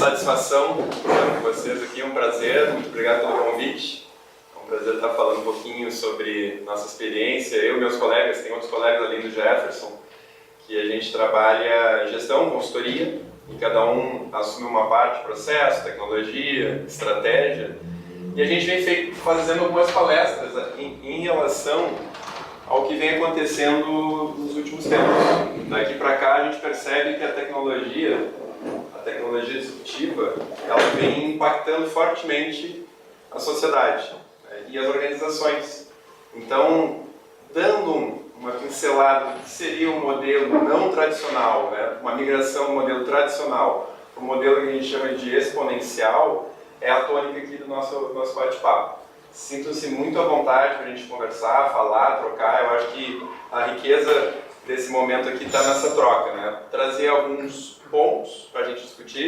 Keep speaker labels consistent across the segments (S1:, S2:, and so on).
S1: satisfação estar com vocês aqui, é um prazer, muito obrigado pelo convite. É um prazer estar falando um pouquinho sobre nossa experiência. Eu e meus colegas, tem outros colegas além do Jefferson, que a gente trabalha gestão, consultoria, e cada um assume uma parte, processo, tecnologia, estratégia. E a gente vem fazendo algumas palestras em relação ao que vem acontecendo nos últimos tempos. Daqui para cá a gente percebe que a tecnologia disruptiva, ela vem impactando fortemente a sociedade, né, e as organizações. Então, dando uma pincelada do que seria um modelo não tradicional, né, uma migração do modelo tradicional para um modelo que a gente chama de exponencial, é a tônica aqui do nosso bate-papo. Sintam-se muito à vontade para a gente conversar, falar, trocar. Eu acho que a riqueza desse momento aqui está nessa troca, né? Trazer alguns pontos para a gente discutir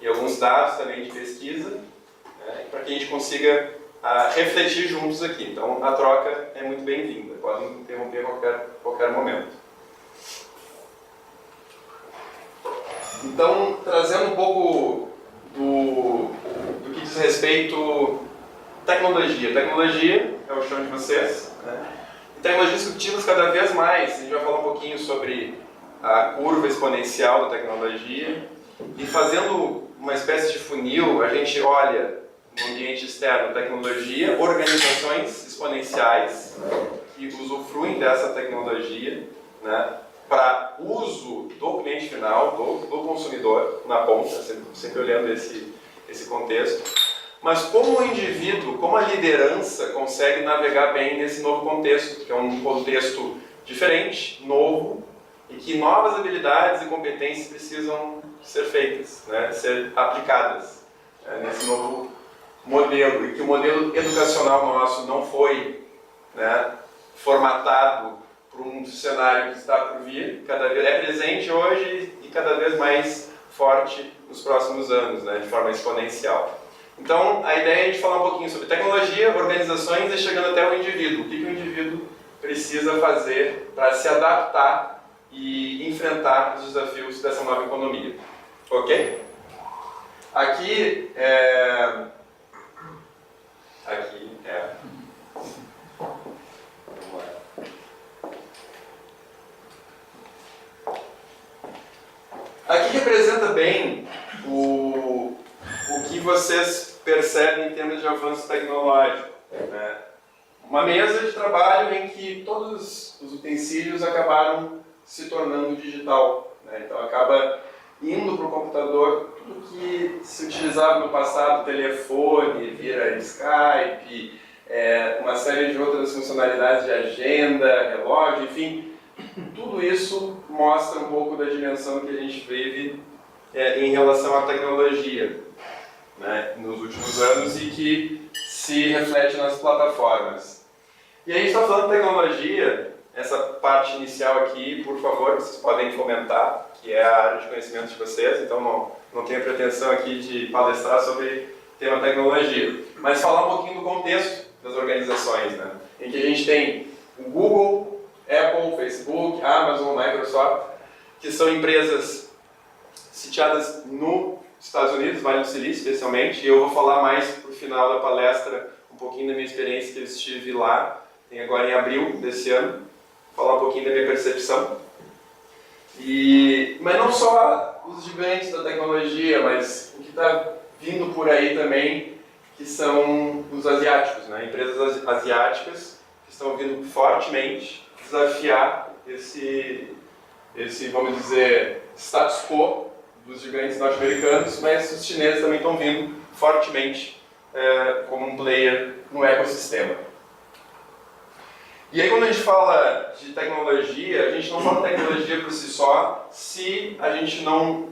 S1: e alguns dados também de pesquisa, né, para que a gente consiga refletir juntos aqui. Então, a troca é muito bem-vinda. Podem interromper a qualquer momento. Então, trazendo um pouco do que diz respeito à tecnologia. Tecnologia é o chão de vocês, né? E tecnologias disruptivas cada vez mais. A gente vai falar um pouquinho sobre a curva exponencial da tecnologia. E fazendo uma espécie de funil, a gente olha no ambiente externo tecnologia, organizações exponenciais que usufruem dessa tecnologia, né, para uso do cliente final, do consumidor, na ponta, sempre olhando esse contexto. Mas como o indivíduo, como a liderança consegue navegar bem nesse novo contexto, que é um contexto diferente, novo, e que novas habilidades e competências precisam ser feitas, né, ser aplicadas, né, nesse novo modelo, e que o modelo educacional nosso não foi, né, formatado para um cenário que está por vir, cada vez é presente hoje e cada vez mais forte nos próximos anos, né, de forma exponencial. Então, a ideia é a gente falar um pouquinho sobre tecnologia, organizações e chegando até o indivíduo. O que o indivíduo precisa fazer para se adaptar e enfrentar os desafios dessa nova economia. Ok? Aqui é... Vamos lá. Aqui representa bem o que vocês percebem em termos de avanço tecnológico, né? Uma mesa de trabalho em que todos os utensílios acabaram se tornando digital, né? Então acaba indo para o computador tudo que se utilizava no passado, telefone, vira Skype, uma série de outras funcionalidades de agenda, relógio, enfim, tudo isso mostra um pouco da dimensão que a gente vive em relação à tecnologia, né, nos últimos anos e que se reflete nas plataformas. E a gente está falando de tecnologia, essa parte inicial aqui, por favor, vocês podem fomentar, que é a área de conhecimento de vocês, então não tenho pretensão aqui de palestrar sobre tema tecnologia, mas falar um pouquinho do contexto das organizações, né, em que a gente tem o Google, Apple, Facebook, Amazon, Microsoft, que são empresas sitiadas nos Estados Unidos, Vale do Silício especialmente, e eu vou falar mais para o final da palestra um pouquinho da minha experiência que eu estive lá, agora em abril desse ano, falar um pouquinho da minha percepção. Mas não só os gigantes da tecnologia, mas o que está vindo por aí também, que são os asiáticos, né? Empresas asiáticas que estão vindo fortemente desafiar esse, vamos dizer, status quo dos gigantes norte-americanos, mas os chineses também estão vindo fortemente como um player no ecossistema. E aí quando a gente fala de tecnologia, a gente não fala tecnologia por si só se a gente não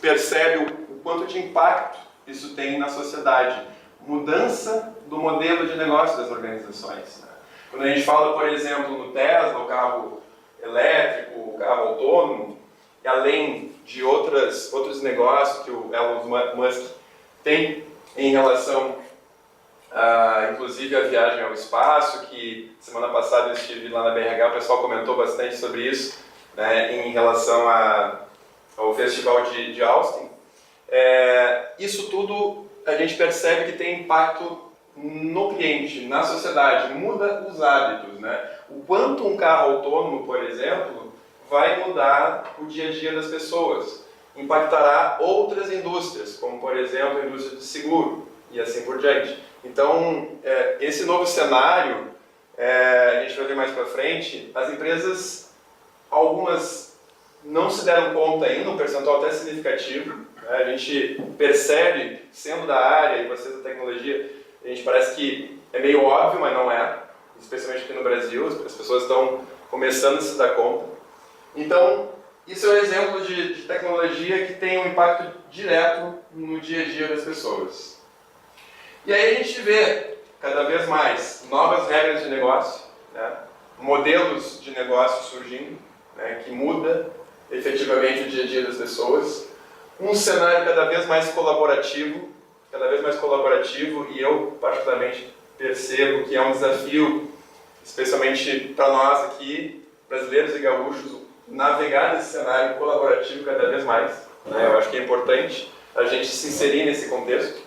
S1: percebe o quanto de impacto isso tem na sociedade. Mudança do modelo de negócio das organizações, né? Quando a gente fala, por exemplo, no Tesla, o carro elétrico, o carro autônomo, e além de outros negócios que o Elon Musk tem em relação inclusive a viagem ao espaço, que semana passada eu estive lá na BRH, o pessoal comentou bastante sobre isso, né, em relação ao Festival de Austin. Isso tudo a gente percebe que tem impacto no cliente, na sociedade, muda os hábitos, né? O quanto um carro autônomo, por exemplo, vai mudar o dia a dia das pessoas, impactará outras indústrias, como por exemplo a indústria de seguro e assim por diante. Então, esse novo cenário, a gente vai ver mais para frente, as empresas, algumas não se deram conta ainda, um percentual até significativo, né? A gente percebe, sendo da área e vocês da tecnologia, a gente parece que é meio óbvio, mas não é, especialmente aqui no Brasil, as pessoas estão começando a se dar conta. Então, isso é um exemplo de tecnologia que tem um impacto direto no dia a dia das pessoas. E aí a gente vê, cada vez mais, novas regras de negócio, né? Modelos de negócio surgindo, né? Que muda efetivamente o dia a dia das pessoas. Um cenário cada vez mais colaborativo, e eu particularmente percebo que é um desafio, especialmente para nós aqui, brasileiros e gaúchos, navegar nesse cenário colaborativo cada vez mais, né? Eu acho que é importante a gente se inserir nesse contexto.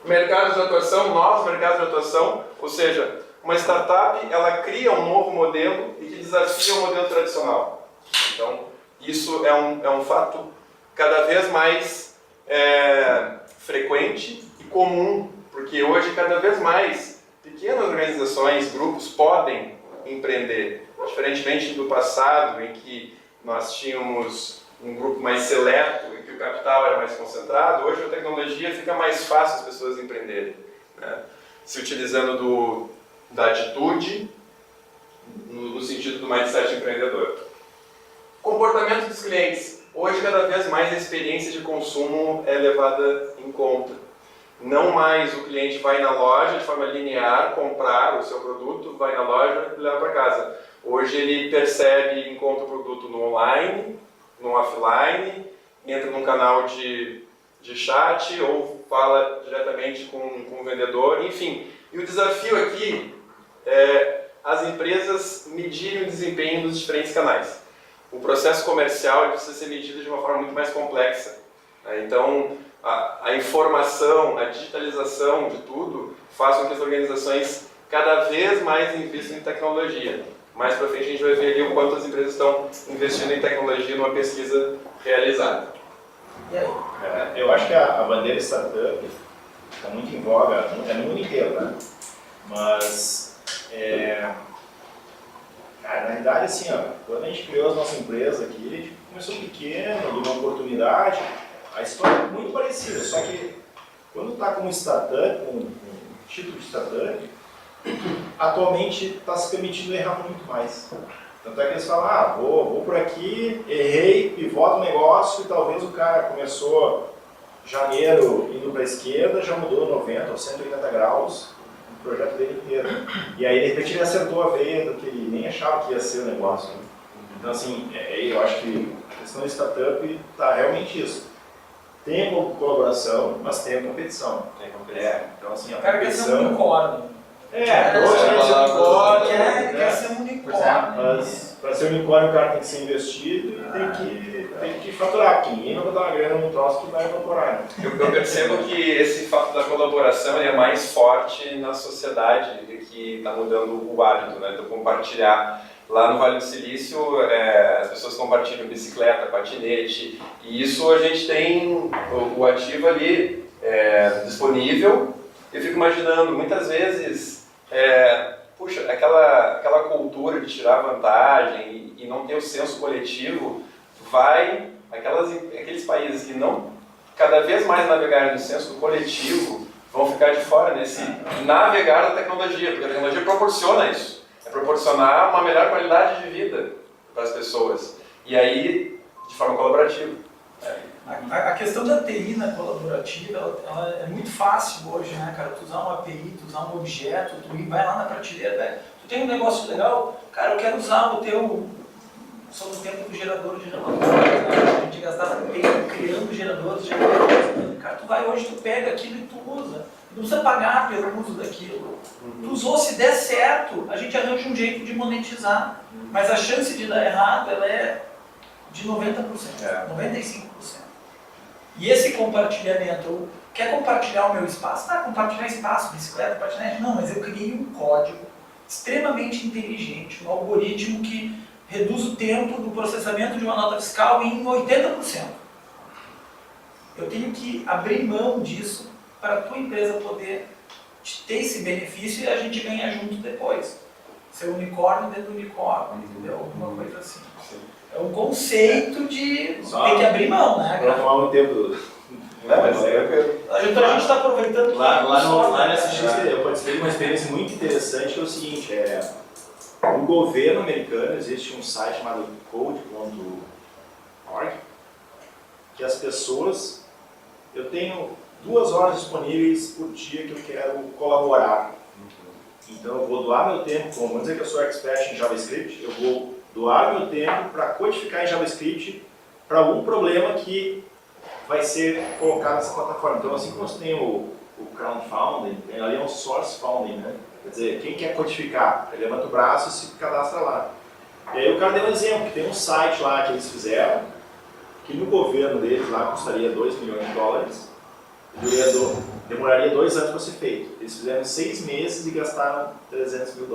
S1: Mercados de atuação, novos mercados de atuação, ou seja, uma startup ela cria um novo modelo e que desafia o modelo tradicional. Então, isso é um fato cada vez mais frequente e comum, porque hoje cada vez mais pequenas organizações, grupos podem empreender. Diferentemente do passado, em que nós tínhamos um grupo mais seleto e que o capital era mais concentrado, hoje a tecnologia fica mais fácil as pessoas empreenderem, né? Se utilizando da atitude, no sentido do mindset empreendedor. Comportamento dos clientes. Hoje, cada vez mais, a experiência de consumo é levada em conta. Não mais o cliente vai na loja de forma linear, comprar o seu produto, vai na loja e leva para casa. Hoje ele percebe e encontra o produto no online, no offline, entra num canal de chat ou fala diretamente com o vendedor, enfim. E o desafio aqui é as empresas medirem o desempenho dos diferentes canais. O processo comercial precisa ser medido de uma forma muito mais complexa, né? Então, a informação, a digitalização de tudo faz com que as organizações cada vez mais investam em tecnologia. Mais para frente a gente vai ver ali o quanto as empresas estão investindo em tecnologia numa pesquisa realizada.
S2: E aí? Eu acho que a bandeira startup está muito em voga, no mundo inteiro, né? Mas, cara, na realidade, assim, ó, quando a gente criou a nossa empresa aqui, a gente começou pequeno, de uma oportunidade, a história é muito parecida, só que quando está como startup, com um título de startup, atualmente está se permitindo errar muito mais. Tanto é que eles falam, vou por aqui, errei, pivota o negócio, e talvez o cara começou janeiro indo para a esquerda, já mudou 90 ou 180 graus o projeto dele inteiro. E aí, de repente, ele acertou a veia do que ele nem achava que ia ser o negócio, né? Então, assim, eu acho que a questão de startup está realmente isso. Tem a colaboração, mas tem a competição. Então, assim, a
S3: cara quer ser
S2: competição...
S3: um unicórnio.
S2: Hoje quer ser unicórnio,
S3: Quer ser um unicórnio.
S2: Mas para ser unicórnio o cara tem que ser investido e tem que faturar, porque ninguém vai botar uma grana num troço que vai evaporar. Né?
S1: Eu percebo que esse fato da colaboração é mais forte na sociedade, que está mudando o hábito, né? Então, compartilhar. Lá no Vale do Silício, as pessoas compartilham bicicleta, patinete, e isso a gente tem o ativo ali disponível. Eu fico imaginando, muitas vezes, puxa, aquela cultura de tirar vantagem e não ter o senso coletivo, aqueles países que não cada vez mais navegarem no senso do coletivo, vão ficar de fora nesse navegar da tecnologia, porque a tecnologia proporciona isso. É proporcionar uma melhor qualidade de vida para as pessoas. E aí, de forma colaborativa.
S3: A questão da TI na colaborativa, ela é muito fácil hoje, né, cara? Tu usar uma API, tu usar um objeto, tu vai lá na prateleira, tu tem um negócio legal, cara, eu quero usar o teu... Só no tempo do gerador de relatórios, né? A gente gastava tempo criando geradores de relatórios. Cara, tu vai hoje, tu pega aquilo e tu usa. Não precisa pagar pelo uso daquilo. Tu usou, se der certo, a gente arranja um jeito de monetizar. Mas a chance de dar errado, ela é de 90%, 95%. E esse compartilhamento, eu quer compartilhar o meu espaço? Compartilhar espaço, bicicleta, patinete? Não, mas eu criei um código extremamente inteligente, um algoritmo que reduz o tempo do processamento de uma nota fiscal em 80%. Eu tenho que abrir mão disso para a tua empresa poder ter esse benefício e a gente ganhar junto depois. Ser unicórnio dentro do unicórnio, entendeu? Alguma coisa assim. É um conceito de ter que abrir mão, né?
S2: Para tomar um tempo.
S3: Então a gente está aproveitando
S2: lá nessa XP eu participei de uma experiência muito interessante que é o seguinte, no governo americano existe um site chamado code.org que as pessoas, eu tenho 2 horas disponíveis por dia que eu quero colaborar. Então eu vou doar meu tempo, vamos dizer que eu sou expert em JavaScript, eu vou doar meu tempo para codificar em JavaScript para algum problema que vai ser colocado nessa plataforma. Então, assim como você tem o crowdfunding, ali é um source funding, né? Quer dizer, quem quer codificar, ele levanta o braço e se cadastra lá. E aí o cara deu um exemplo, que tem um site lá que eles fizeram, que no governo deles lá custaria $2 milhões, demoraria 2 anos para ser feito. Eles fizeram em 6 meses e gastaram $300 mil.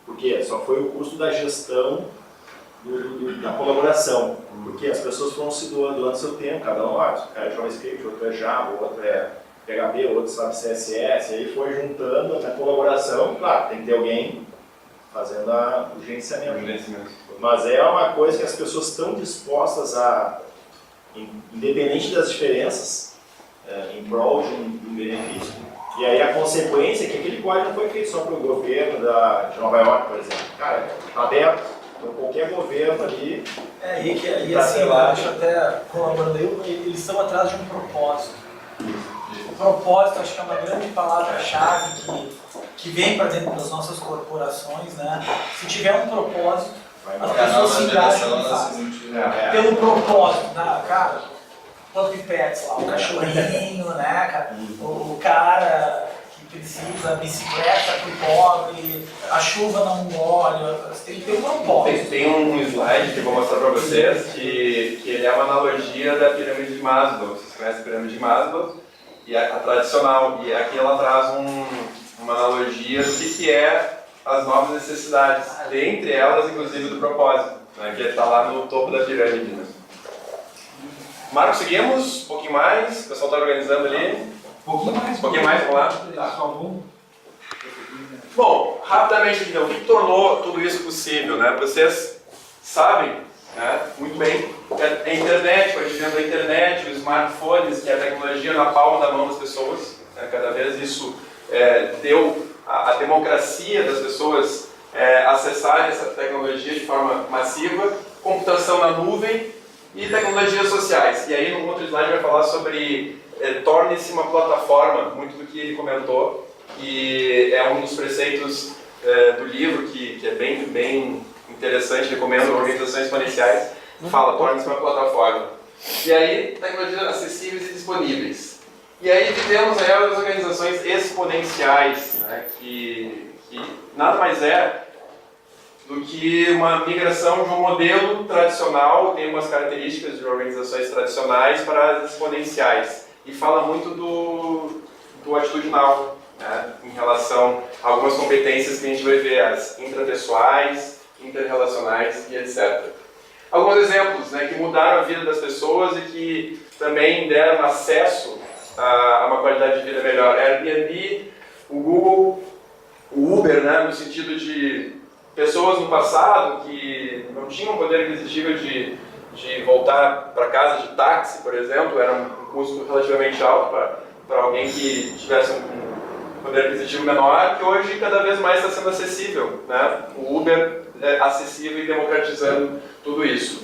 S2: Por quê? Só foi o custo da gestão da colaboração, porque as pessoas foram se doando seu tempo, cada um, um cara é JavaScript, outro é Java, outro é PHP, outro sabe CSS, aí foi juntando na colaboração, claro, tem que ter alguém fazendo o gerenciamento. Mas é uma coisa que as pessoas estão dispostas a, independente das diferenças, em prol de um benefício. E aí a consequência é que aquele código não foi feito só para o governo de Nova York, por exemplo. Cara, está aberto. Então, qualquer governo ali.
S3: E assim, eu acho até colaborando, eles estão atrás de um propósito. O propósito, acho que é uma grande palavra-chave que vem para dentro das nossas corporações, né? Se tiver um propósito, as pessoas se engajam e fazem. Pelo propósito, né? Cara, Puppy Pets lá, o cachorrinho, né, cara? O cara que precisa, a bicicleta pro pobre, a chuva não molha, tem que ter um propósito.
S1: Tem um slide que eu vou mostrar para vocês, que ele é uma analogia da pirâmide de Maslow. Vocês conhecem a pirâmide de Maslow? E a tradicional, e aqui ela traz uma analogia do que é as novas necessidades, dentre elas, inclusive, do propósito, né, que está lá no topo da pirâmide. Né? Marcos, seguimos? Um pouquinho mais? O pessoal está organizando ali? Um pouquinho mais, vamos lá? Tá. Bom, rapidamente aqui, então, o que tornou tudo isso possível? Né? Vocês sabem, né, muito bem, a internet, o advento da internet, os smartphones, que é a tecnologia na palma da mão das pessoas, né? Cada vez isso deu a democracia das pessoas acessarem essa tecnologia de forma massiva, computação na nuvem e tecnologias sociais. E aí no outro slide vai falar sobre torne-se uma plataforma, muito do que ele comentou, que é um dos preceitos do livro, que é bem interessante, recomendo Organizações Exponenciais, fala, torne-se uma plataforma. E aí, tecnologias acessíveis e disponíveis. E aí vivemos a era das organizações exponenciais, né, que nada mais é do que uma migração de um modelo tradicional, tem umas características de organizações tradicionais para as exponenciais. E fala muito do atitudinal, né, em relação a algumas competências que a gente vai ver, as intrapessoais, interrelacionais e etc. Alguns exemplos, né, que mudaram a vida das pessoas e que também deram acesso a uma qualidade de vida melhor. Airbnb, o Google, o Uber, né, no sentido de pessoas no passado que não tinham poder aquisitivo de voltar para casa de táxi, por exemplo, era um custo relativamente alto para alguém que tivesse um poder aquisitivo menor, que hoje cada vez mais está sendo acessível, né? O Uber é acessível e democratizando tudo isso.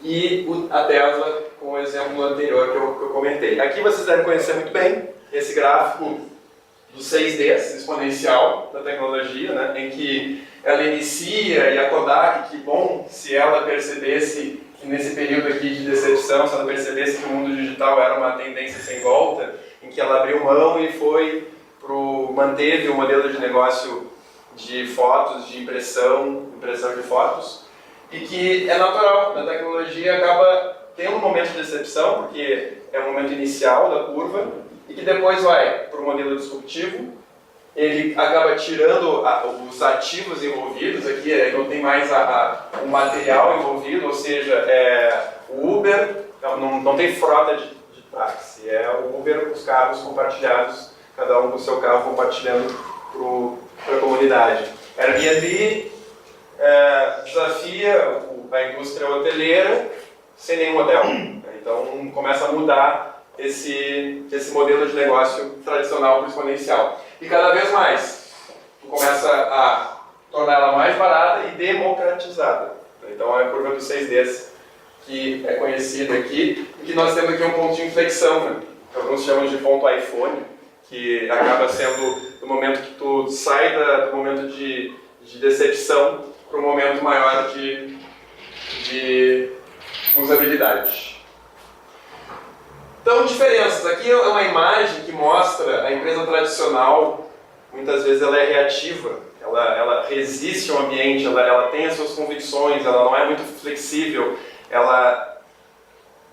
S1: E a Tesla, com o exemplo anterior que eu comentei. Aqui vocês devem conhecer muito bem esse gráfico do 6D, exponencial da tecnologia, né? Em que ela inicia, e a Kodak, que bom se ela percebesse que nesse período aqui de decepção, se ela percebesse que o mundo digital era uma tendência sem volta, em que ela abriu mão e manteve o modelo de negócio de fotos, de impressão de fotos, e que é natural. A tecnologia acaba tendo um momento de decepção, porque é o momento inicial da curva, e que depois vai para o modelo disruptivo, ele acaba tirando os ativos envolvidos aqui, não tem mais o material envolvido, ou seja, o Uber, não tem frota de táxi, é o Uber, os carros compartilhados, cada um com o seu carro compartilhando para a comunidade. Airbnb desafia a indústria hoteleira sem nenhum hotel. Então começa a mudar esse modelo de negócio tradicional para exponencial. E cada vez mais, tu começa a tornar ela mais barata e democratizada. Então é a curva dos 6Ds, que é conhecida aqui, e que nós temos aqui um ponto de inflexão, né? Que alguns chamam de ponto iPhone, que acaba sendo do momento que tu sai do momento de decepção para um momento maior de usabilidade. Então, diferenças. Aqui é uma imagem que mostra a empresa tradicional, muitas vezes ela é reativa, ela resiste ao ambiente, ela tem as suas convicções, ela não é muito flexível,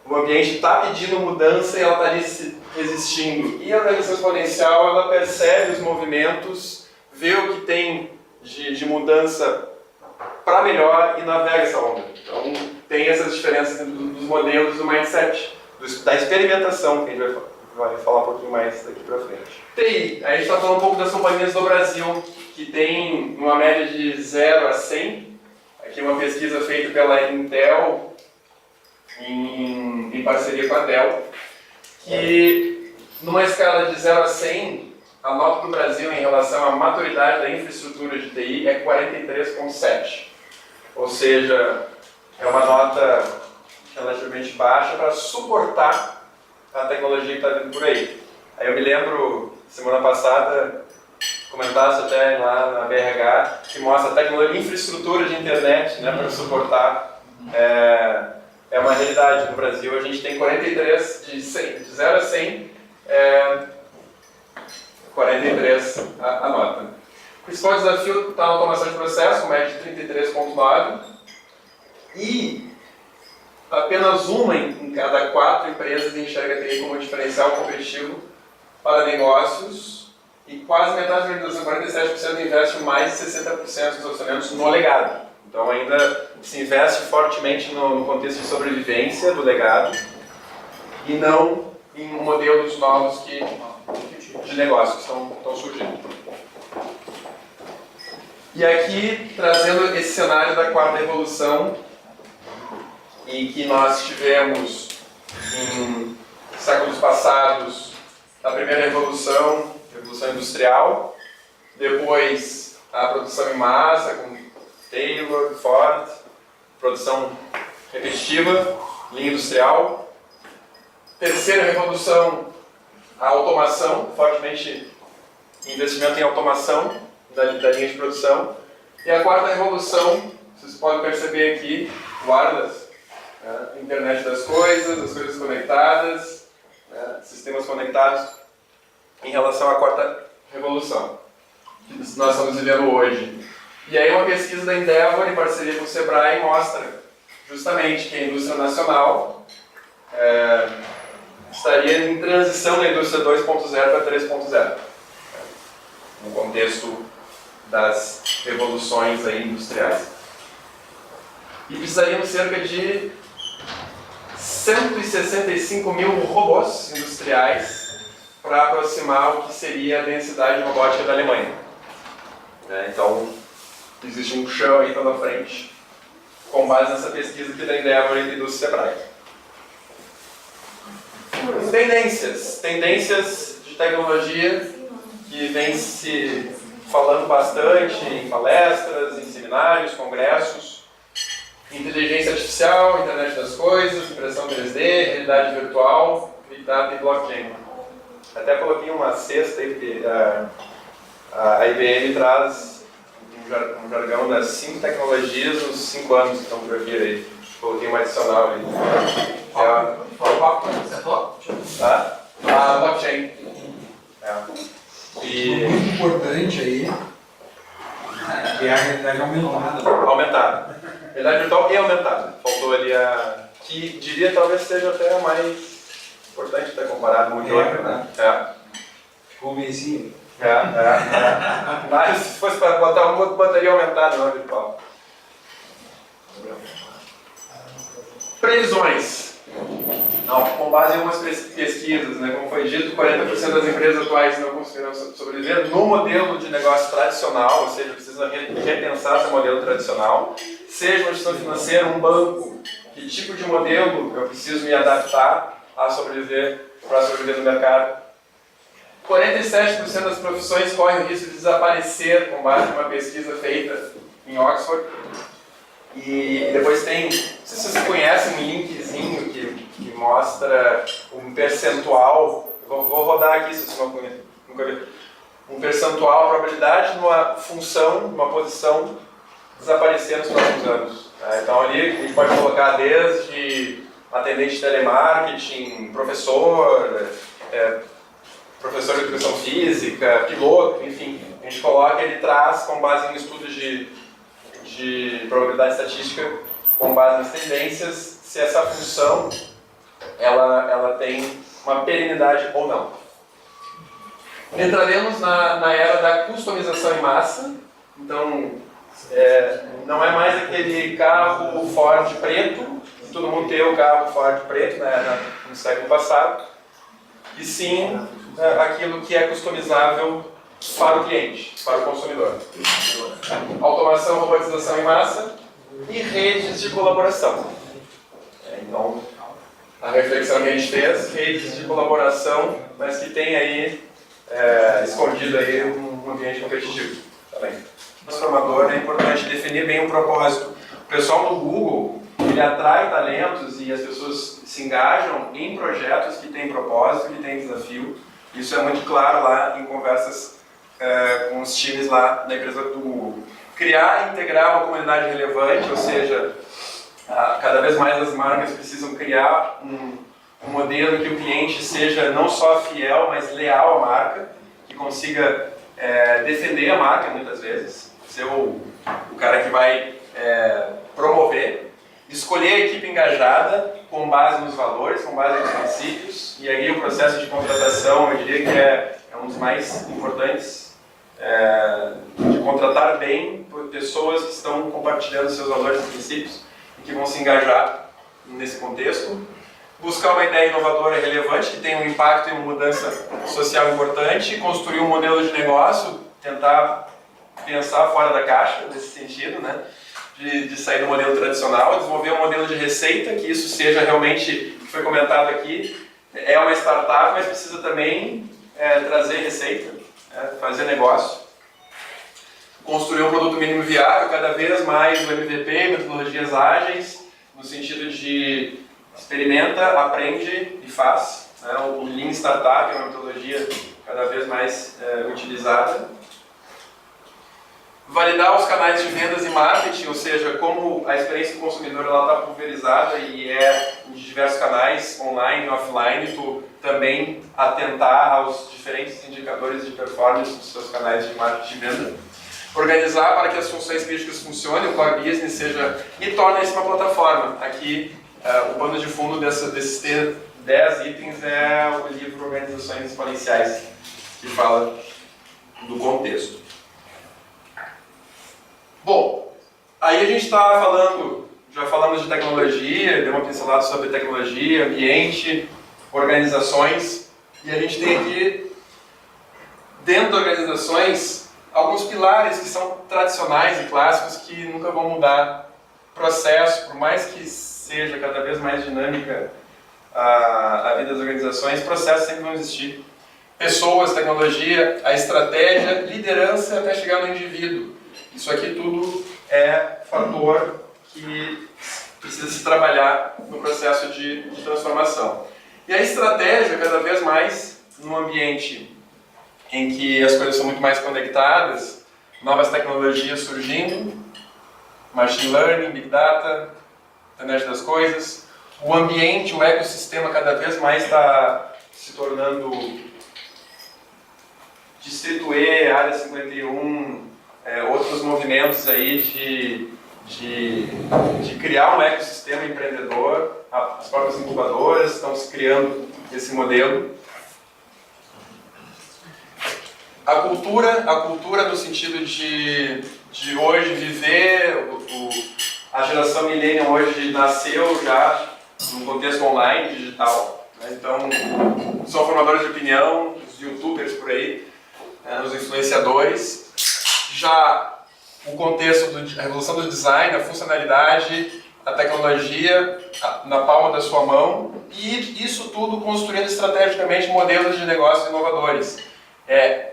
S1: o ambiente está pedindo mudança e ela está ali resistindo. E a organização exponencial, ela percebe os movimentos, vê o que tem de mudança para melhor e navega essa onda. Então, tem essas diferenças dos modelos do mindset, da experimentação, que a gente vai falar um pouquinho mais daqui para frente. TI, a gente está falando um pouco das companhias do Brasil, que tem uma média de 0 a 100. Aqui uma pesquisa feita pela Intel, em parceria com a Dell, que numa escala de 0 a 100, a nota do Brasil em relação à maturidade da infraestrutura de TI é 43,7. Ou seja, é uma nota relativamente baixa para suportar a tecnologia que está vindo por aí. Aí eu me lembro, semana passada, comentasse até lá na BRH, que mostra a tecnologia, infraestrutura de internet, né, para suportar. É uma realidade no Brasil. A gente tem 43, de 0 a 100, 43 a nota. O principal desafio está na automação de processo, com média de 33,9, e apenas uma em cada 4 empresas enxerga a TI como diferencial competitivo para negócios, e quase metade da organização, 47%, investe mais de 60% dos orçamentos no legado. Então ainda se investe fortemente no contexto de sobrevivência do legado e não em modelos novos de negócios que estão surgindo. E aqui, trazendo esse cenário da quarta revolução, em que nós tivemos em séculos passados a primeira revolução industrial, depois a produção em massa, com Taylor, Ford, produção repetitiva, linha industrial. Terceira revolução, a automação, fortemente investimento em automação da linha de produção. E a quarta revolução, vocês podem perceber aqui, wireless, internet das coisas, as coisas conectadas, sistemas conectados, em relação à quarta revolução, que nós estamos vivendo hoje. E aí uma pesquisa da Endeavor, em parceria com o Sebrae, mostra justamente que a indústria nacional estaria em transição da indústria 2.0 para 3.0, no contexto das revoluções aí industriais. E precisaríamos cerca de 165 mil robôs industriais para aproximar o que seria a densidade robótica da Alemanha. Então, existe um chão aí pela frente, com base nessa pesquisa aqui da Endeavor e do Sebrae. Tendências de tecnologia que vem se falando bastante em palestras, em seminários, congressos. Inteligência artificial, internet das coisas, impressão 3D, realidade virtual, Big Data e blockchain. Até coloquei uma cesta aí, porque a IBM traz um jargão das 5 tecnologias nos 5 anos que estão por vir aí. Coloquei uma adicional ali. A blockchain.
S4: E muito importante aí é a realidade aumentada.
S1: Aumentada. realidade virtual e aumentada. Faltou ali a... que diria talvez seja até a mais importante ter comparado muito outra, né?
S4: Comecinho.
S1: Mas se fosse para botar uma, botaria aumentada, não virtual. Previsões. Não, com base em algumas pesquisas, né, como foi dito, 40% das empresas atuais não conseguirão sobreviver no modelo de negócio tradicional, ou seja, precisa repensar esse modelo tradicional, seja uma instituição financeira, um banco, que tipo de modelo eu preciso me adaptar a sobreviver, para sobreviver no mercado. 47% das profissões correm o risco de desaparecer, com base em uma pesquisa feita em Oxford. E depois tem, não sei se vocês conhecem um linkzinho que mostra um percentual, vou rodar aqui se vocês nunca viram, um percentual, a probabilidade de uma função, uma posição desaparecer nos próximos anos. Então ali a gente pode colocar desde atendente de telemarketing, professor de educação física, piloto, enfim, a gente coloca, ele traz com base em estudos de probabilidade estatística, com base nas tendências, se essa função ela tem uma perenidade ou não. Entraremos na era da customização em massa. Então, não é mais aquele carro Ford preto, todo mundo tem o carro Ford preto, né, no século passado, e sim aquilo que é customizável para o cliente, para o consumidor. Automação, robotização em massa e redes de colaboração. Então, a reflexão que a gente fez, redes de colaboração, mas que tem aí, escondido aí um ambiente competitivo. Tá bem? Transformador, é importante definir bem o propósito. O pessoal do Google, ele atrai talentos e as pessoas se engajam em projetos que têm propósito, que têm desafio. Isso é muito claro lá em conversas com os times lá da empresa do Google. Criar e integrar uma comunidade relevante, ou seja, cada vez mais as marcas precisam criar um modelo que o cliente seja não só fiel, mas leal à marca, que consiga defender a marca muitas vezes, ser o cara que vai promover, escolher a equipe engajada com base nos valores, com base nos princípios, e aí o processo de contratação, eu diria que é um dos mais importantes, de contratar bem pessoas que estão compartilhando seus valores e princípios e que vão se engajar nesse contexto. Buscar uma ideia inovadora e relevante que tenha um impacto e uma mudança social importante, construir um modelo de negócio, tentar pensar fora da caixa nesse sentido, né? De sair do modelo tradicional, desenvolver um modelo de receita, que isso seja realmente, que foi comentado aqui, é uma startup, mas precisa também trazer receita, fazer negócio. Construir um produto mínimo viável, cada vez mais o MVP, metodologias ágeis, no sentido de experimenta, aprende e faz. O Lean Startup é uma metodologia cada vez mais utilizada. Validar os canais de vendas e marketing, ou seja, como a experiência do consumidor está pulverizada e em diversos canais, online e offline, tu também atentar aos diferentes indicadores de performance dos seus canais de marketing e venda. Organizar para que as funções críticas funcionem, o core business seja, e torna isso uma plataforma. Aqui, o pano de fundo desses 10 itens é o livro Organizações Exponenciais, que fala do contexto. Bom, aí a gente está falando, já falamos de tecnologia, deu uma pincelada sobre tecnologia, ambiente, organizações, e a gente tem aqui, dentro de organizações, alguns pilares que são tradicionais e clássicos que nunca vão mudar. Processo, por mais que seja cada vez mais dinâmica a vida das organizações, processos sempre vão existir. Pessoas, tecnologia, a estratégia, liderança até chegar no indivíduo. Isso aqui tudo é fator que precisa se trabalhar no processo de transformação. E a estratégia, cada vez mais, num ambiente em que as coisas são muito mais conectadas, novas tecnologias surgindo, machine learning, big data, internet das coisas, o ambiente, o ecossistema cada vez mais está se tornando Distrito E, Área 51, outros movimentos aí de criar um ecossistema empreendedor. As próprias incubadoras estão se criando esse modelo. A cultura no sentido de hoje viver, a geração millennial hoje nasceu já num contexto online, digital, né? Então, são formadores de opinião, os youtubers por aí, os influenciadores. Já o contexto da revolução do design, a funcionalidade, a tecnologia na palma da sua mão, e isso tudo construindo estrategicamente modelos de negócios inovadores.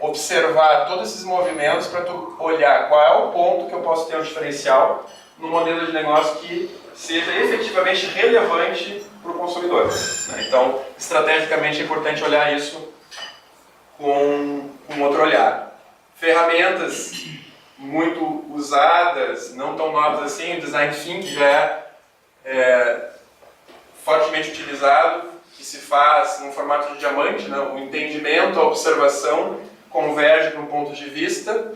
S1: Observar todos esses movimentos para tu olhar qual é o ponto que eu posso ter um diferencial no modelo de negócio que seja efetivamente relevante para o consumidor, né? Então, estrategicamente é importante olhar isso com outro olhar. Ferramentas muito usadas, não tão novas assim, o Design Thinking já é fortemente utilizado, que se faz no formato de diamante, né? O entendimento, a observação converge para um ponto de vista,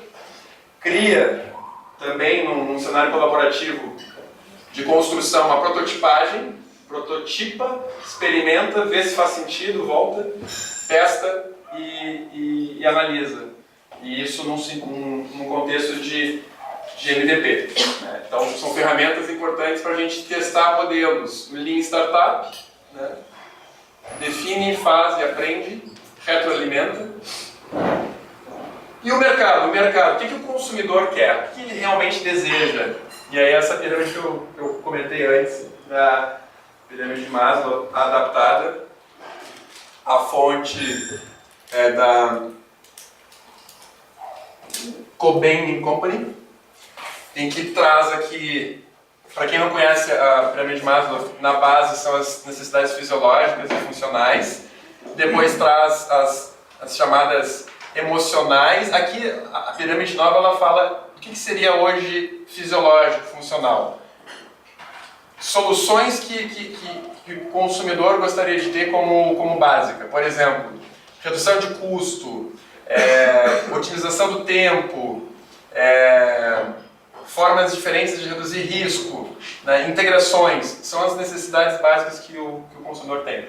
S1: cria também num cenário colaborativo de construção uma prototipagem, prototipa, experimenta, vê se faz sentido, volta, testa e analisa. E isso num contexto de MVP, né? Então são ferramentas importantes para a gente testar modelos. O Lean Startup, né? Define, faz e aprende, retroalimenta. E o mercado, o que o consumidor quer? O que ele realmente deseja? E aí essa pirâmide que eu comentei antes, da pirâmide de Maslow adaptada, a fonte da Cobain Company, em que traz aqui, para quem não conhece a pirâmide de Maslow, na base são as necessidades fisiológicas e funcionais, depois traz as chamadas emocionais. Aqui a pirâmide nova ela fala o que seria hoje fisiológico, funcional. Soluções que o consumidor gostaria de ter como básica. Por exemplo, redução de custo, otimização do tempo, formas diferentes de reduzir risco, né? Integrações, são as necessidades básicas que o consumidor tem.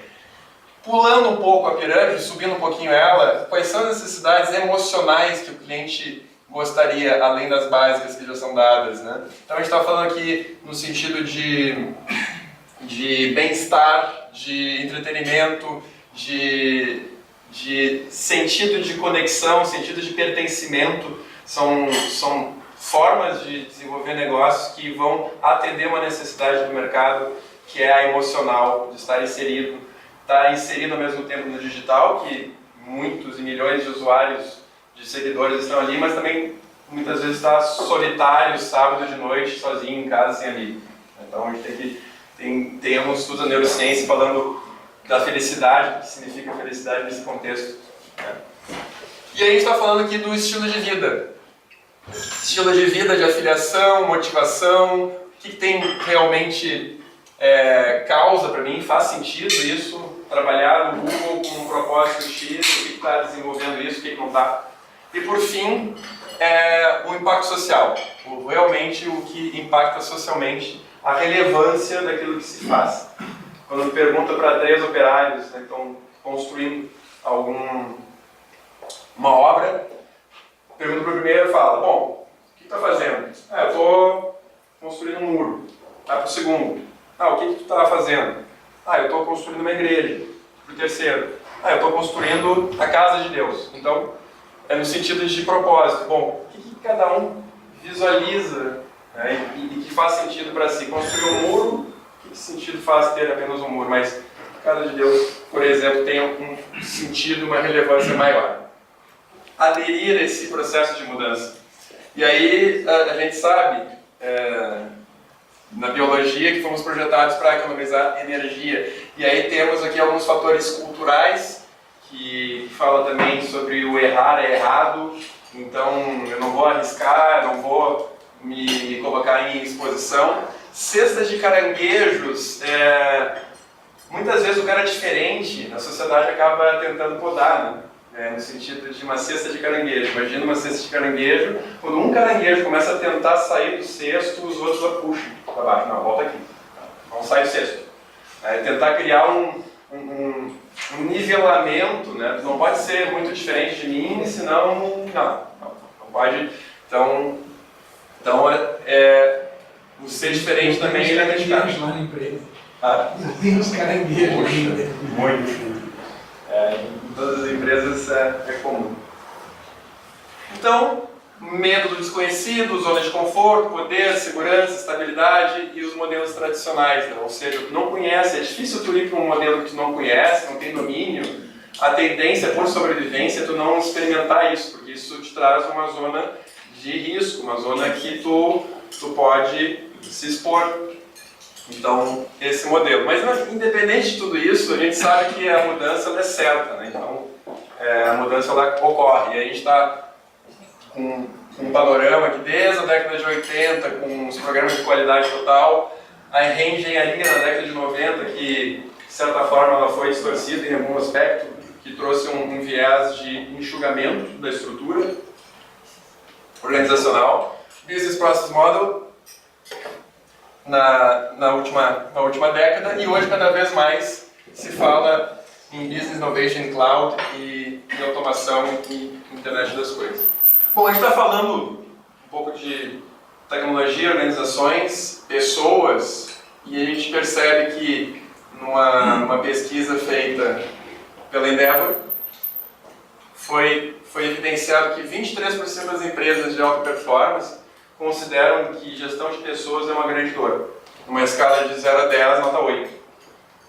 S1: Pulando um pouco a pirâmide, subindo um pouquinho ela, quais são as necessidades emocionais que o cliente gostaria, além das básicas que já são dadas, né? Então a gente está falando aqui no sentido de bem-estar, de entretenimento, de sentido de conexão, sentido de pertencimento. São formas de desenvolver negócios que vão atender uma necessidade do mercado, que é a emocional, de estar inserido ao mesmo tempo no digital, que muitos e milhões de usuários, de seguidores estão ali, mas também muitas vezes está solitário, sábado de noite, sozinho em casa, sem amigo. Então a gente tem alguns estudos da neurociência falando da felicidade, o que significa felicidade nesse contexto, né? E aí a gente está falando aqui do estilo de vida. Estilo de vida, de afiliação, motivação, o que tem realmente causa para mim, faz sentido isso, trabalhar no Google com um propósito X, o que está desenvolvendo isso, o que não está. E por fim, o impacto social, realmente o que impacta socialmente, a relevância daquilo que se faz. Quando me pergunta para 3 operários, né, que estão construindo uma obra, pergunta para o primeiro e fala, bom, o que está fazendo? Eu estou construindo um muro. Para o segundo, o que tu está fazendo? Eu estou construindo uma igreja. Para o terceiro, eu estou construindo a casa de Deus. Então, é no sentido de propósito. Bom, o que cada um visualiza, né, e que faz sentido para si? Construir um muro, que sentido faz ter apenas um muro? Mas a casa de Deus, por exemplo, tem um sentido, uma relevância maior. Aderir a esse processo de mudança. E aí, a gente sabe, na biologia, que fomos projetados para economizar energia. E aí temos aqui alguns fatores culturais, que fala também sobre o errar é errado, então eu não vou arriscar, não vou me colocar em exposição. Cestas de caranguejos, muitas vezes o cara diferente, a sociedade acaba tentando podar, né? no sentido de uma cesta de caranguejo. Imagina uma cesta de caranguejo, quando um caranguejo começa a tentar sair do cesto, os outros a puxam para baixo. Não, volta aqui. Não sai do cesto. Tentar criar um nivelamento, né? Não pode ser muito diferente de mim, senão não pode. Então o ser diferente também ele é criticado.
S4: Lá na empresa.
S3: Tem uns caranguejos ainda.
S1: Muito. Em todas as empresas é comum. Então, medo do desconhecido, zona de conforto, poder, segurança, estabilidade e os modelos tradicionais. Né? Ou seja, tu não conhece, é difícil tu ir para um modelo que tu não conhece, não tem domínio. A tendência por sobrevivência é tu não experimentar isso, porque isso te traz uma zona de risco, uma zona que tu pode se expor. Então, esse modelo. Mas, independente de tudo isso, a gente sabe que a mudança ela é certa. Né? Então, a mudança ela ocorre. E a gente está com um panorama que desde a década de 80, com os programas de qualidade total, a reengenharia na década de 90, que, de certa forma, ela foi distorcida em algum aspecto, que trouxe um viés de enxugamento da estrutura organizacional. Business Process Model, na última década, e hoje cada vez mais se fala em Business Innovation Cloud e em automação e internet das coisas. Bom, a gente está falando um pouco de tecnologia, organizações, pessoas, e a gente percebe que numa pesquisa feita pela Endeavor foi evidenciado que 23% das empresas de alta performance consideram que gestão de pessoas é uma grande dor. Numa escala de 0 a 10, nota 8.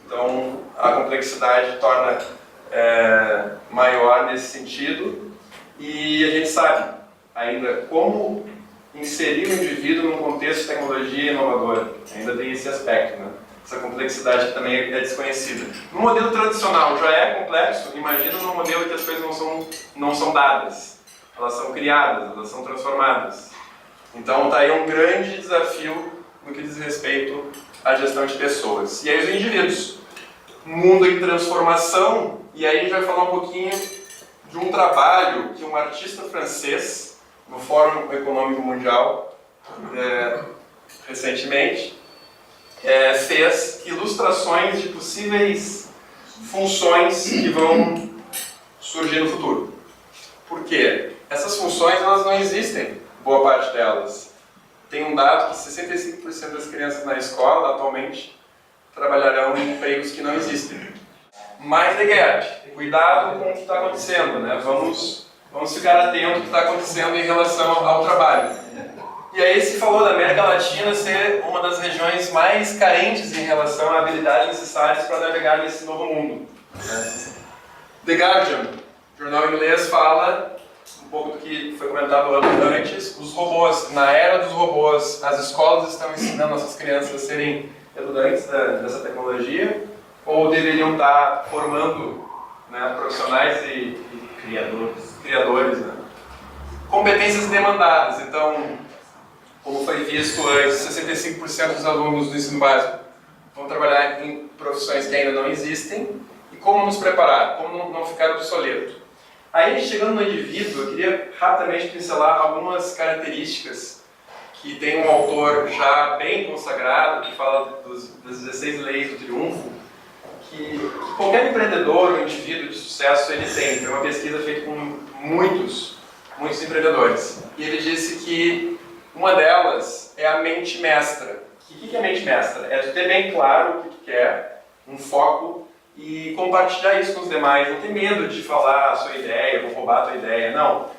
S1: Então, a complexidade torna maior nesse sentido. E a gente sabe ainda como inserir o indivíduo num contexto de tecnologia inovadora. Ainda tem esse aspecto, né? Essa complexidade também é desconhecida. No modelo tradicional já é complexo, imagina num modelo que as coisas não são dadas. Elas são criadas, elas são transformadas. Então está aí um grande desafio no que diz respeito à gestão de pessoas. E aí os indivíduos. Mundo em transformação, e aí a gente vai falar um pouquinho de um trabalho que um artista francês, no Fórum Econômico Mundial, recentemente, fez ilustrações de possíveis funções que vão surgir no futuro. Por quê? Essas funções elas não existem. Boa parte delas. Tem um dado que 65% das crianças na escola, atualmente, trabalharão em empregos que não existem. Mind the gap. Cuidado com o que está acontecendo, né? Vamos ficar atentos ao que está acontecendo em relação ao trabalho. E aí se falou da América Latina ser uma das regiões mais carentes em relação a habilidades necessárias para navegar nesse novo mundo. The Guardian, jornal inglês, fala um pouco do que foi comentado antes, os robôs, na era dos robôs, as escolas estão ensinando nossas crianças a serem estudantes dessa tecnologia, ou deveriam estar formando, né, profissionais e criadores, né? Competências demandadas, então, como foi visto antes, 65% dos alunos do ensino básico vão trabalhar em profissões que ainda não existem, e como nos preparar, como não ficar obsoleto. Aí, chegando no indivíduo, eu queria rapidamente pincelar algumas características que tem um autor já bem consagrado, que fala das 16 leis do triunfo, que qualquer empreendedor ou indivíduo de sucesso ele tem. Foi uma pesquisa feita com muitos empreendedores. E ele disse que uma delas é a mente mestra. O que é mente mestra? É tu ter bem claro o que tu quer, um foco, e compartilhar isso com os demais. Não ter medo de falar a sua ideia, vou roubar a tua ideia. Não.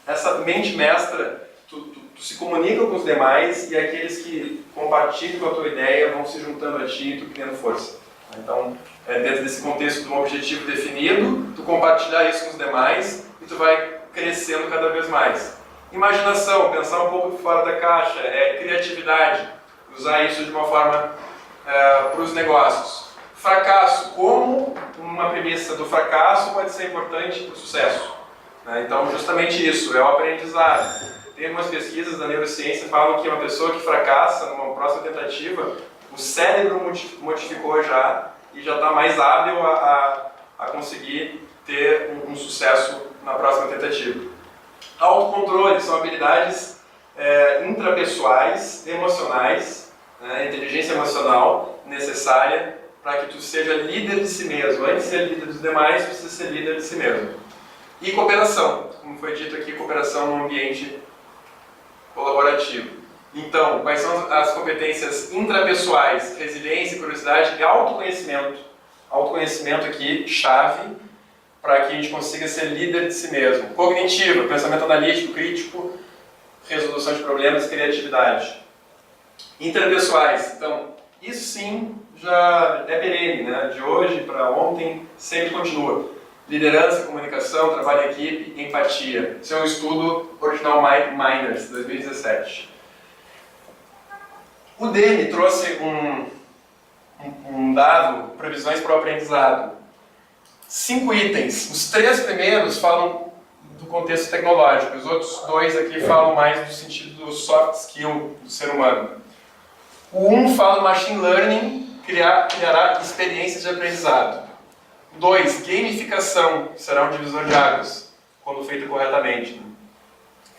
S1: Essa mente mestra, tu se comunica com os demais e aqueles que compartilham com a tua ideia vão se juntando a ti e tu criando força. Então, dentro desse contexto de um objetivo definido, tu compartilhar isso com os demais e tu vai crescendo cada vez mais. Imaginação, pensar um pouco fora da caixa, criatividade, usar isso de uma forma para os negócios. Fracasso, como uma premissa do fracasso pode ser importante para o sucesso. Né? Então, justamente isso, é o aprendizado. Tem algumas pesquisas da neurociência que falam que uma pessoa que fracassa numa próxima tentativa, o cérebro modificou já e já está mais hábil a conseguir ter um sucesso na próxima tentativa. Autocontrole são habilidades intrapessoais, emocionais, né, inteligência emocional necessária para que tu seja líder de si mesmo. Antes de ser líder dos demais, precisa ser líder de si mesmo. E cooperação, como foi dito aqui, cooperação no ambiente colaborativo. Então, quais são as competências intrapessoais? Resiliência, curiosidade e autoconhecimento. Autoconhecimento aqui, chave, para que a gente consiga ser líder de si mesmo. Cognitiva, pensamento analítico, crítico, resolução de problemas e criatividade. Interpessoais, então, isso sim já é perene, né? De hoje para ontem sempre continua. Liderança, comunicação, trabalho em equipe, empatia. Esse é um estudo original Miners, 2017. O Dene trouxe um dado, previsões para o aprendizado. 5 itens. Os 3 primeiros falam do contexto tecnológico, os outros 2 aqui falam mais do sentido do soft skill do ser humano. O 1 fala do machine learning, criará experiências de aprendizado. 2, gamificação, que será um divisor de águas, quando feito corretamente.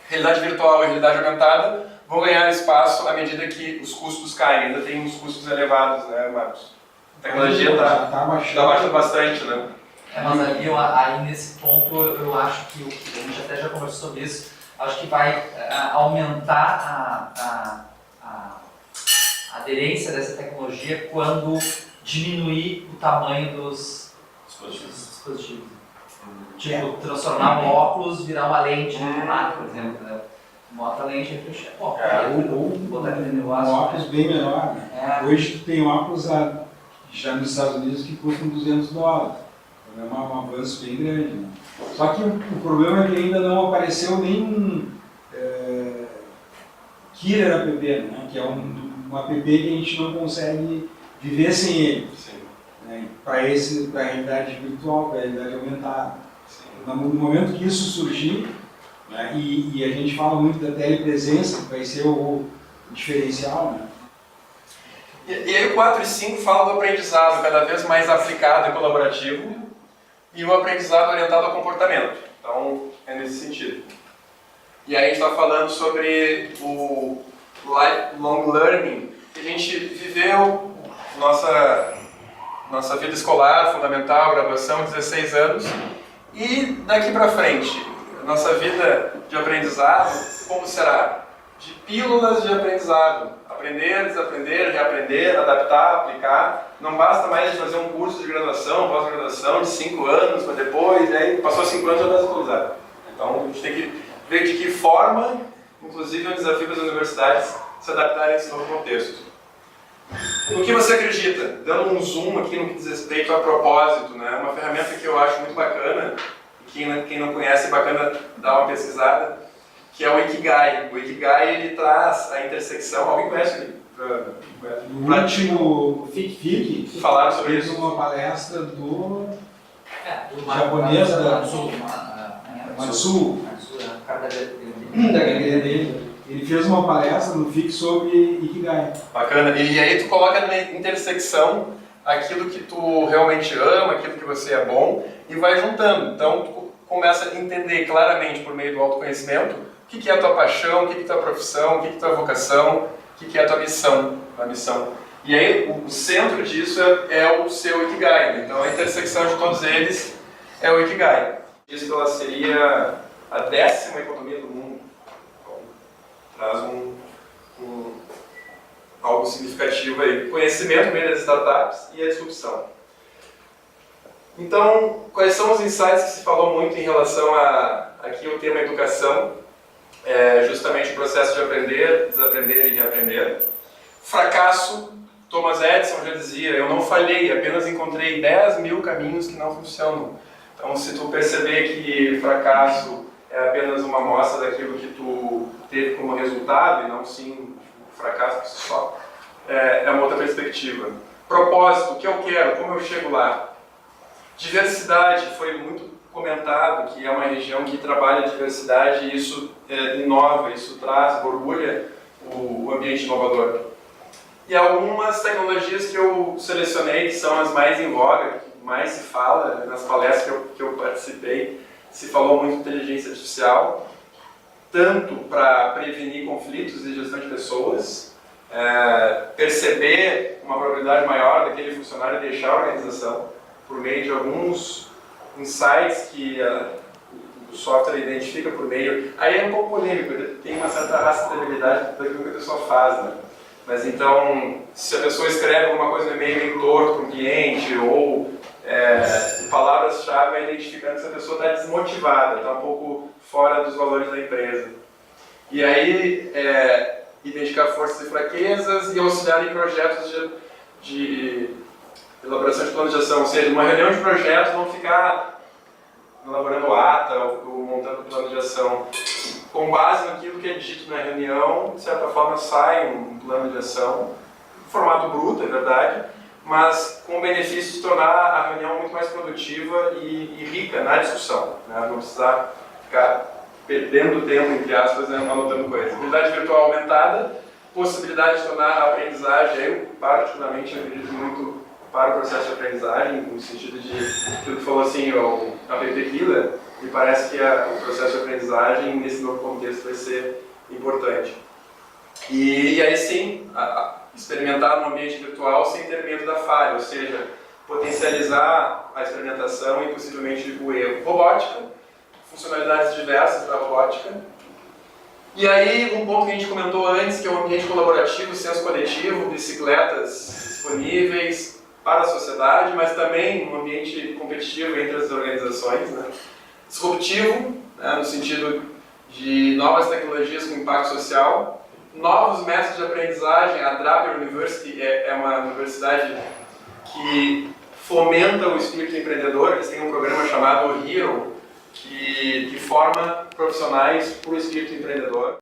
S1: Realidade virtual e realidade aumentada vão ganhar espaço à medida que os custos caem. Ainda tem uns custos elevados, né, Marcos? A tecnologia está baixando bastante, né?
S5: Mas aí nesse ponto eu acho que a gente até já conversou sobre isso, acho que vai aumentar a aderência dessa tecnologia quando diminuir o tamanho dos dispositivos. Tipo, transformar um óculos, virar uma lente de tomate, por exemplo. Né? Bota a lente e fecha.
S4: Ou
S5: botar aquele
S4: um
S5: negócio.
S4: óculos bem menor. Né? Hoje tu tem óculos já nos Estados Unidos que custam $200. É um avanço bem grande. Né? Só que o problema é que ainda não apareceu nenhum killer app, né? Que é um app que a gente não consegue viver sem ele. Né? Para a realidade virtual, para a realidade aumentada. No momento que isso surgir, né? e a gente fala muito da telepresença, que vai ser o diferencial, né?
S1: E aí o 4 e 5 falam do aprendizado cada vez mais aplicado e colaborativo e o aprendizado orientado ao comportamento. Então, é nesse sentido. E aí a gente está falando sobre o lifelong learning, que a gente viveu nossa vida escolar, fundamental, graduação, 16 anos, e daqui para frente, nossa vida de aprendizado, como será? De pílulas de aprendizado. Aprender, desaprender, reaprender, adaptar, aplicar. Não basta mais a gente fazer um curso de graduação, pós-graduação de 5 anos, para depois, e aí passou 5 anos já está desatualizado. Então a gente tem que ver de que forma, inclusive é um desafio para as universidades, se adaptarem a esse novo contexto. No que você acredita? Dando um zoom aqui no que diz respeito a propósito, né? Uma ferramenta que eu acho muito bacana, quem não conhece é bacana dar uma pesquisada, que é o Ikigai. O Ikigai ele traz a intersecção. Alguém conhece ele?
S4: No último FIC
S1: falaram sobre
S4: fez
S1: isso.
S4: uma palestra do
S5: Do
S4: japonês da
S5: Matsu,
S4: Matsu, da galeria dele. Ele fez uma palestra no FIC sobre Ikigai.
S1: Bacana. E aí tu coloca na intersecção aquilo que tu realmente ama, aquilo que você é bom, e vai juntando. Então tu começa a entender claramente por meio do autoconhecimento o que é a tua paixão, o que é a tua profissão, o que é a tua vocação, o que é a tua missão. E aí o centro disso é o seu Ikigai. Né? Então a intersecção de todos eles é o Ikigai. Isso que ela seria a 10ª economia do mundo. Então, traz algo significativo aí. Conhecimento no meio das startups e a disrupção. Então, quais são os insights que se falou muito em relação aqui o tema educação? Justamente o processo de aprender, desaprender e reaprender. Fracasso, Thomas Edison já dizia, eu não falhei, apenas encontrei 10 mil caminhos que não funcionam. Então, se tu perceber que fracasso é apenas uma amostra daquilo que tu teve como resultado, e não sim o fracasso por si só, é uma outra perspectiva. Propósito, o que eu quero, como eu chego lá? Diversidade, foi muito comentado que é uma região que trabalha a diversidade e isso inova, isso traz, orgulha o ambiente inovador. E algumas tecnologias que eu selecionei, que são as mais em voga, mais se fala, nas palestras que eu participei, se falou muito de inteligência artificial, tanto para prevenir conflitos e gestão de pessoas, perceber uma probabilidade maior daquele funcionário deixar a organização por meio de alguns insights que o software identifica por meio... Aí é um pouco polêmico, tem uma certa rastreabilidade daquilo que a pessoa faz, né? Mas então, se a pessoa escreve alguma coisa no e-mail meio torto para um cliente, ou palavras-chave, vai identificando que essa pessoa está desmotivada, está um pouco fora dos valores da empresa. E aí, identificar forças e fraquezas e auxiliar em projetos de elaboração de plano de ação. Ou seja, numa reunião de projetos, não ficar elaborando ata ou montando plano de ação. Com base naquilo que é dito na reunião, de certa forma sai um plano de ação, em formato bruto, é verdade, mas com o benefício de tornar a reunião muito mais produtiva e rica na discussão, né? Não precisar ficar perdendo tempo, entre aspas, anotando coisas. Realidade virtual aumentada, possibilidade de tornar a aprendizagem, eu particularmente acredito muito para o processo de aprendizagem, no sentido de tudo que falou assim, o app Killer, me parece que o processo de aprendizagem nesse novo contexto vai ser importante. E aí sim, experimentar no ambiente virtual sem ter medo da falha, ou seja, potencializar a experimentação e possivelmente o erro. Robótica, funcionalidades diversas da robótica. E aí, um ponto que a gente comentou antes, que é o ambiente colaborativo, senso coletivo, bicicletas disponíveis para a sociedade, mas também um ambiente competitivo entre as organizações, né? Disruptivo, né, no sentido de novas tecnologias com impacto social, novos métodos de aprendizagem. A Draper University é uma universidade que fomenta o espírito empreendedor. Eles têm um programa chamado Hero, que forma profissionais para o espírito empreendedor.